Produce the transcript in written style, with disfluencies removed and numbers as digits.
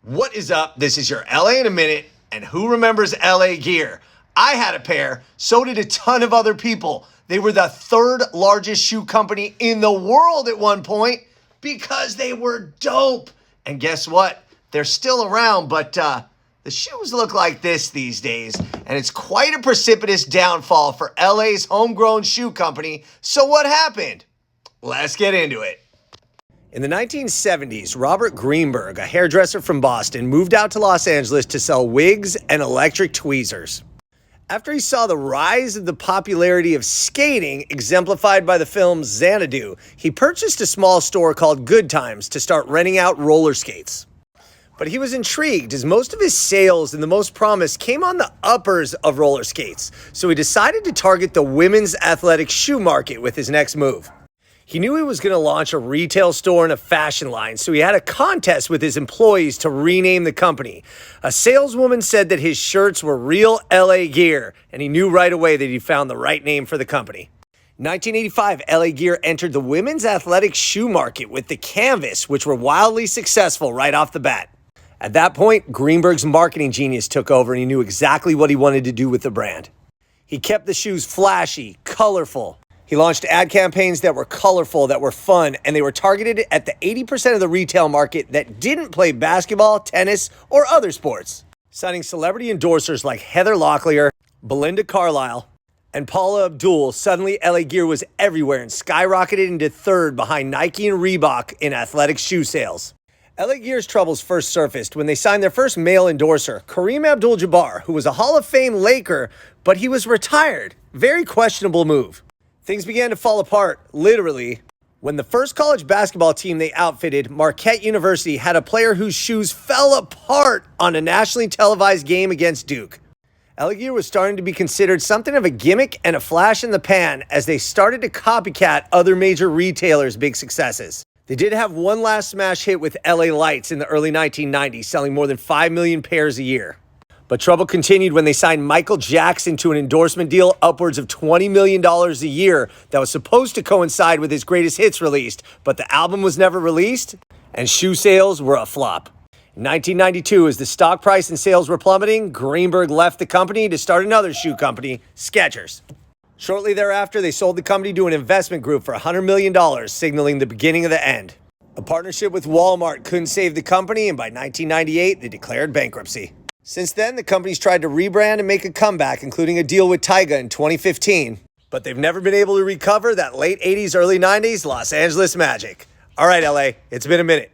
What is up? This is your LA in a minute, and who remembers LA gear? I had a pair, so did a ton of other people. They were the third largest shoe company in the world at one point because they were dope. And guess what? They're still around, but the shoes look like this these days, and it's quite a precipitous downfall for LA's homegrown shoe company. So what happened? Let's get into it. In the 1970s, Robert Greenberg, a hairdresser from Boston, moved out to Los Angeles to sell wigs and electric tweezers. After he saw the rise of the popularity of skating exemplified by the film Xanadu, he purchased a small store called Good Times to start renting out roller skates. But he was intrigued as most of his sales and the most promise came on the uppers of roller skates, so he decided to target the women's athletic shoe market with his next move. He knew he was going to launch a retail store and a fashion line, so he had a contest with his employees to rename the company. A saleswoman said that his shirts were real LA gear, and he knew right away that he found the right name for the company. In 1985, LA Gear entered the women's athletic shoe market with the Canvas, which were wildly successful right off the bat. At that point, Greenberg's marketing genius took over, and he knew exactly what he wanted to do with the brand. He kept the shoes flashy, colorful. He launched ad campaigns that were colorful, that were fun, and they were targeted at the 80% of the retail market that didn't play basketball, tennis, or other sports. Signing celebrity endorsers like Heather Locklear, Belinda Carlisle, and Paula Abdul, suddenly LA Gear was everywhere and skyrocketed into third behind Nike and Reebok in athletic shoe sales. LA Gear's troubles first surfaced when they signed their first male endorser, Kareem Abdul-Jabbar, who was a Hall of Fame Laker, but he was retired. Very questionable move. Things began to fall apart, literally, when the first college basketball team they outfitted, Marquette University, had a player whose shoes fell apart on a nationally televised game against Duke. LA Gear was starting to be considered something of a gimmick and a flash in the pan as they started to copycat other major retailers' big successes. They did have one last smash hit with LA Lights in the early 1990s, selling more than 5 million pairs a year. But trouble continued when they signed Michael Jackson to an endorsement deal upwards of $20 million a year that was supposed to coincide with his greatest hits released, but the album was never released, and shoe sales were a flop. In 1992, as the stock price and sales were plummeting, Greenberg left the company to start another shoe company, Skechers. Shortly thereafter, they sold the company to an investment group for $100 million, signaling the beginning of the end. A partnership with Walmart couldn't save the company, and by 1998, they declared bankruptcy. Since then, the company's tried to rebrand and make a comeback, including a deal with Tyga in 2015. But they've never been able to recover that late 80s, early 90s Los Angeles magic. All right, LA, it's been a minute.